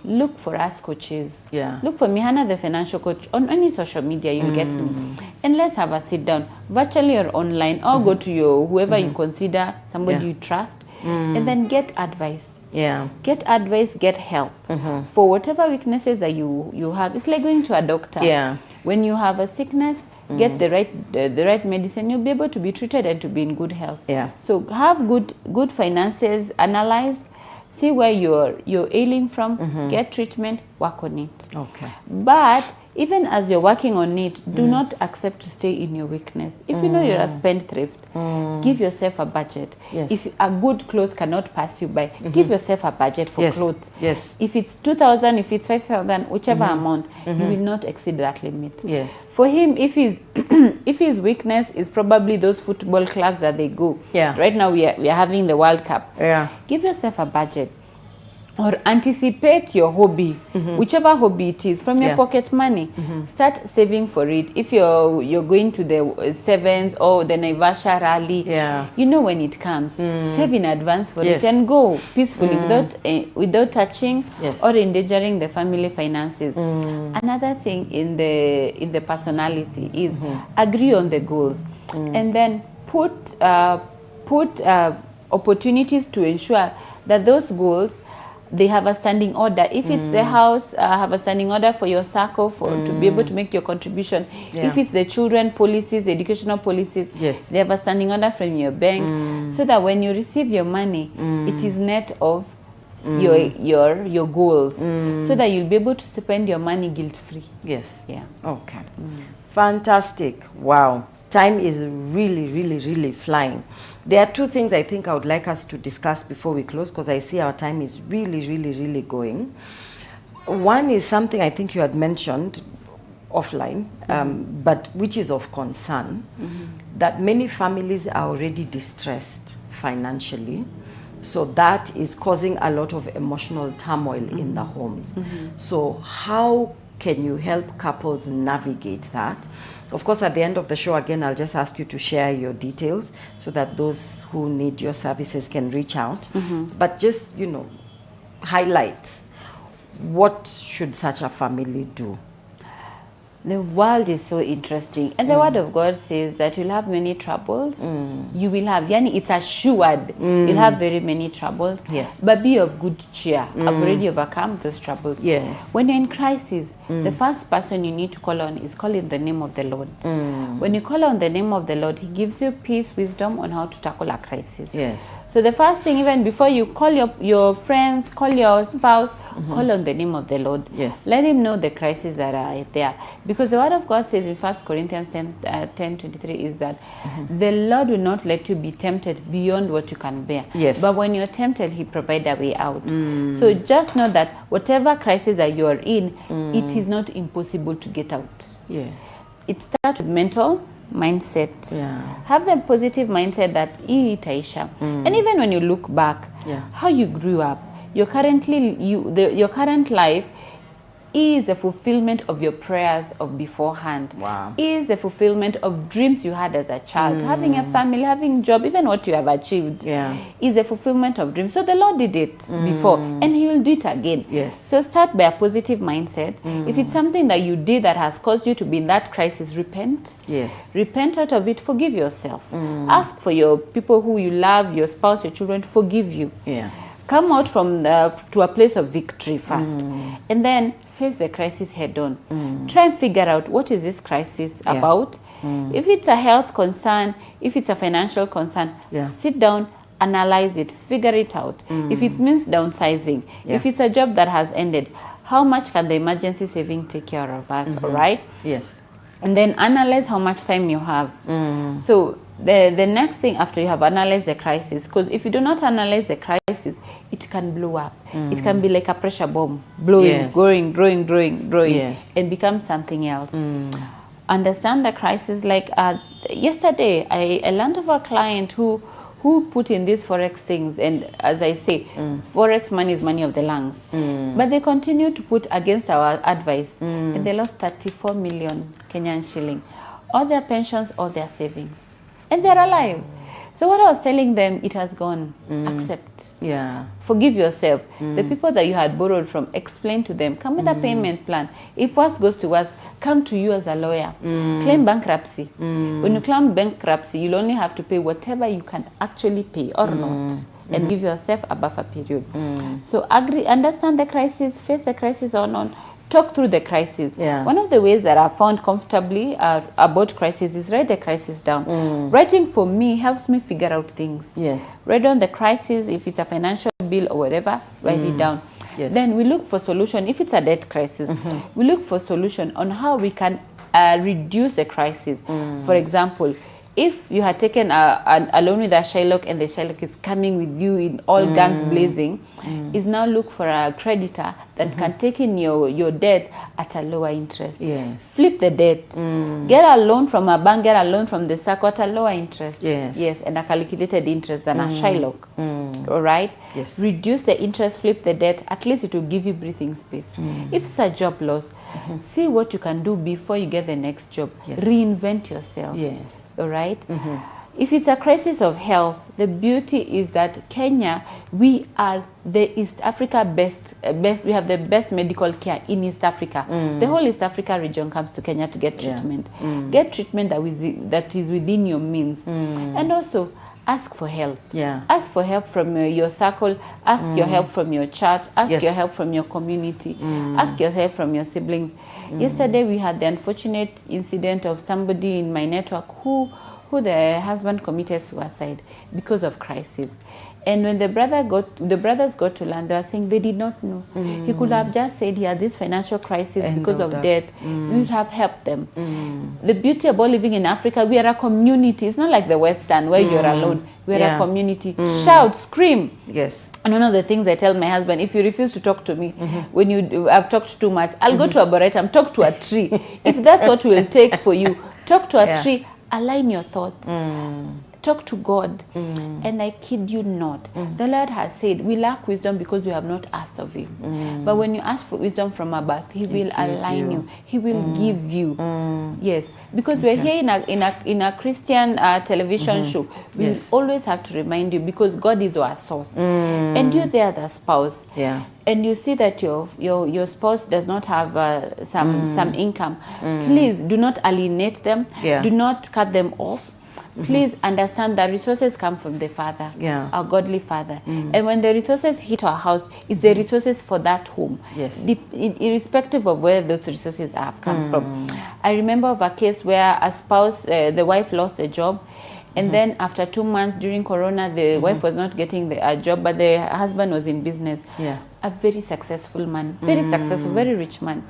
Speaker 2: look for us coaches. Look for me, Hannah the financial coach, on any social media. You'll get me. And let's have a sit down, virtually or online, or go to your whoever you consider somebody you trust, and then get advice. Get advice, get help for whatever weaknesses that you have. It's like going to a doctor. When you have a sickness, get the right medicine, you'll be able to be treated and to be in good health. So have good finances analyzed, see where you're ailing from, get treatment, work on it. But even as you're working on it, do not accept to stay in your weakness. If you know you're a spendthrift, give yourself a budget. If a good clothes cannot pass you by, give yourself a budget for clothes. If it's 2,000, if it's 5,000, whichever amount, you will not exceed that limit. For him, if his weakness is probably those football clubs that they go. Right now we are having the World Cup. Give yourself a budget. or anticipate your hobby, whichever hobby it is, from your pocket money. Start saving for it. If you're going to the sevens or the Naivasha rally, you know when it comes. Save in advance for it and go peacefully without touching or endangering the family finances. Another thing in the personality is agree on the goals, and then put opportunities to ensure that those goals, they have a standing order. If it's the house, have a standing order for your circle to be able to make your contribution. If it's the children policies, educational policies, they have a standing order from your bank, so that when you receive your money, it is net of your goals, so that you'll be able to spend your money guilt-free.
Speaker 1: Yes.
Speaker 2: Yeah.
Speaker 1: Okay. Fantastic. Wow. Time is really flying. There are two things I think I would like us to discuss before we close, because I see our time is really going. One is something I think you had mentioned offline, but which is of concern, that many families are already distressed financially. So that is causing a lot of emotional turmoil in the homes. So how can you help couples navigate that? Of course, at the end of the show, again, I'll just ask you to share your details so that those who need your services can reach out. But just, you know, highlights. What should such a family do?
Speaker 2: The world is so interesting, and the word of God says that you'll have many troubles. You will have, yani it's assured, you'll have very many troubles.
Speaker 1: Yes.
Speaker 2: But be of good cheer. I've already overcome those troubles.
Speaker 1: Yes.
Speaker 2: When you're in crisis, the first person you need to call on is call in the name of the Lord. When you call on the name of the Lord, He gives you peace, wisdom on how to tackle a crisis.
Speaker 1: Yes.
Speaker 2: So the first thing, even before you call your friends, call your spouse, call on the name of the Lord.
Speaker 1: Yes.
Speaker 2: Let Him know the crises that are there. Because the word of God says in 1 Corinthians 10:23 is that the Lord will not let you be tempted beyond what you can bear.
Speaker 1: Yes.
Speaker 2: But when you're tempted, He provides a way out. So just know that whatever crisis that you are in, it is not impossible to get out.
Speaker 1: Yes.
Speaker 2: It starts with mental mindset.
Speaker 1: Yeah.
Speaker 2: Have the positive mindset that itaisha. And even when you look back, how you grew up, your current life is a fulfillment of your prayers of beforehand.
Speaker 1: Wow.
Speaker 2: Is the fulfillment of dreams you had as a child. Having a family, having a job, even what you have achieved is a fulfillment of dreams. So the Lord did it before, and He will do it again.
Speaker 1: Yes.
Speaker 2: So start by a positive mindset. If it's something that you did that has caused you to be in that crisis, repent.
Speaker 1: Yes.
Speaker 2: Repent out of it, forgive yourself. Ask for your people who you love, your spouse, your children, to forgive you.
Speaker 1: Yeah.
Speaker 2: Come out from to a place of victory first, and then face the crisis head on. Try and figure out what is this crisis about. If it's a health concern, if it's a financial concern, sit down, analyze it, figure it out. If it means downsizing, if it's a job that has ended, how much can the emergency saving take care of us? All right.
Speaker 1: Yes.
Speaker 2: And then analyze how much time you have. So the next thing after you have analyzed the crisis, because if you do not analyze the crisis, it can blow up. It can be like a pressure bomb, blowing, growing, and become something else. Understand the crisis. Like yesterday, I learned of a client who put in these forex things, and as I say, forex money is money of the lungs. But they continue to put against our advice, and they lost 34 million Kenyan shilling, all their pensions, all their savings, and they're alive. So what I was telling them, it has gone. Accept.
Speaker 1: Yeah.
Speaker 2: Forgive yourself. The people that you had borrowed from, explain to them. Come with a payment plan. If worse goes to worse, come to you as a lawyer. Claim bankruptcy. When you claim bankruptcy, you'll only have to pay whatever you can actually pay or not. And give yourself a buffer period. So understand the crisis, face the crisis on. Talk through the crisis. One of the ways that I found comfortably about crisis is write the crisis down. Writing for me helps me figure out things.
Speaker 1: Yes.
Speaker 2: Write down the crisis. If it's a financial bill or whatever, write it down.
Speaker 1: Yes.
Speaker 2: Then we look for solution. If it's a debt crisis, we look for solution on how we can reduce the crisis. For example, if you had taken a loan with a Shylock and the Shylock is coming with you in all guns blazing, is now look for a creditor that can take in your debt at a lower interest.
Speaker 1: Yes.
Speaker 2: Flip the debt. Get a loan from a bank, get a loan from the circle at a lower interest.
Speaker 1: Yes.
Speaker 2: Yes, and a calculated interest than a Shylock. All right?
Speaker 1: Yes.
Speaker 2: Reduce the interest, flip the debt. At least it will give you breathing space. If it's a job loss, see what you can do before you get the next job.
Speaker 1: Yes.
Speaker 2: Reinvent yourself.
Speaker 1: Yes.
Speaker 2: All right? If it's a crisis of health, the beauty is that Kenya, we are the East Africa best. We have the best medical care in East Africa. The whole East Africa region comes to Kenya to get treatment. Get treatment that is within your means. And also, ask for help.
Speaker 1: Yeah.
Speaker 2: Ask for help from your circle. Ask your help from your church. Ask
Speaker 1: Yes.
Speaker 2: your help from your community. Ask your help from your siblings. Yesterday, we had the unfortunate incident of somebody in my network who the husband committed suicide because of crisis. And when the brothers got to land, they were saying they did not know. He could have just said he had this financial crisis because of debt. We would have helped them. The beauty about living in Africa, we are a community. It's not like the Western where you're alone. We're a community. Shout, scream.
Speaker 1: Yes.
Speaker 2: And one of the things I tell my husband, if you refuse to talk to me, when I've talked too much, I'll go to Arboretum, talk to a tree. If that's what will take for you, talk to a tree. Align your thoughts. Talk to God. And I kid you not. The Lord has said, we lack wisdom because we have not asked of Him. But when you ask for wisdom from above, He will align you. He will give you. Yes. Because we're here in a Christian television show. We will always have to remind you because God is our source. And you're there, the spouse.
Speaker 1: Yeah.
Speaker 2: And you see that your spouse does not have some income, please do not alienate them. Do not cut them off. Please understand that resources come from the Father, our godly Father. And when the resources hit our house, it's the resources for that home, irrespective of where those resources have come from. I remember of a case where a spouse, the wife lost a job. And then after 2 months during Corona, the wife was not getting a job, but the husband was in business. A very successful man, very successful, very rich man.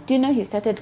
Speaker 2: Do you know he started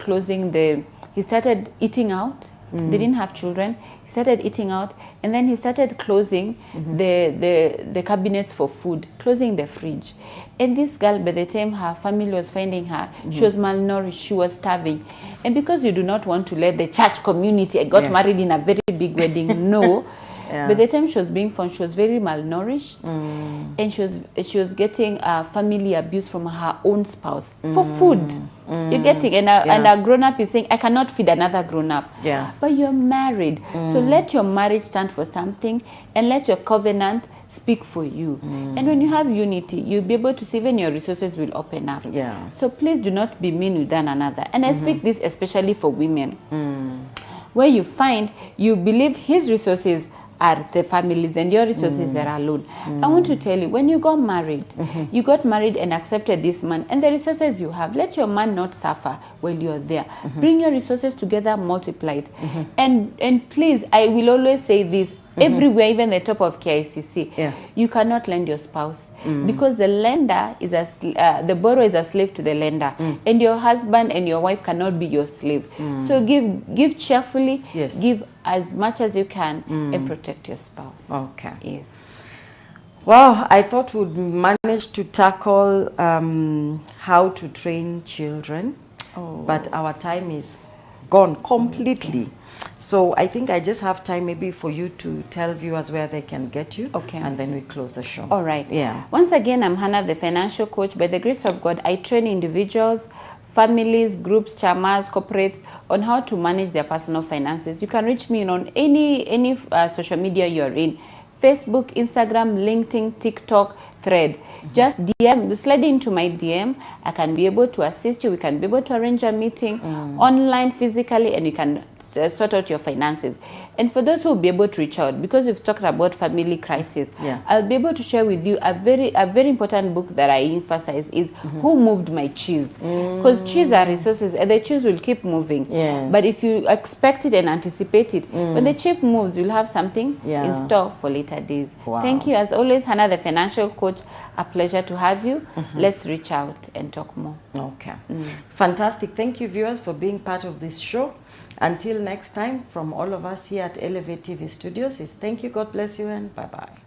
Speaker 2: he started eating out. They didn't have children. He started eating out, and then he started closing the cabinets for food, closing the fridge. And this girl, by the time her family was finding her, she was malnourished, she was starving. And because you do not want to let the church community, I got married in a very big wedding, no. By the time she was being found, she was very malnourished, and she was getting family abuse from her own spouse for food. You're getting, and a grown-up is saying, I cannot feed another grown-up. But you're married. So let your marriage stand for something, and let your covenant speak for you. And when you have unity, you'll be able to see even your resources will open up. So please do not be mean with one another. And I speak this especially for women. Where you find you believe his resources are the families and your resources are alone. I want to tell you, when you got married, you got married and accepted this man, and the resources you have, let your man not suffer while you're there. Bring your resources together, multiplied. And please, I will always say this, everywhere, even the top of KICC, you cannot lend your spouse because the lender is the borrower is a slave to the lender, and your husband and your wife cannot be your slave. So give cheerfully, give as much as you can, and protect your spouse.
Speaker 1: Okay.
Speaker 2: Yes.
Speaker 1: Well, I thought we'd manage to tackle how to train children, but our time is gone completely. So I think I just have time maybe for you to tell viewers where they can get you. And then we close the show.
Speaker 2: All right. Once again, I'm Hannah, the financial coach. By the grace of God, I train individuals, families, groups, chamas, corporates on how to manage their personal finances. You can reach me on any social media you're in. Facebook, Instagram, LinkedIn, TikTok, Thread. Just DM, slide into my DM. I can be able to assist you. We can be able to arrange a meeting online, physically, and you can sort out your finances. And for those who will be able to reach out, because we've talked about family crisis, I'll be able to share with you a very important book that I emphasize is Who Moved My Cheese? Because cheese are resources and the cheese will keep moving. But if you expect it and anticipate it, when the cheese moves, you'll have something in store for later days. Thank you. As always, Hannah, the financial coach, a pleasure to have you. Let's reach out and talk more.
Speaker 1: Fantastic. Thank you, viewers, for being part of this show. Until next time, from all of us here at Elevate TV Studios, is thank you, God bless you, and bye-bye.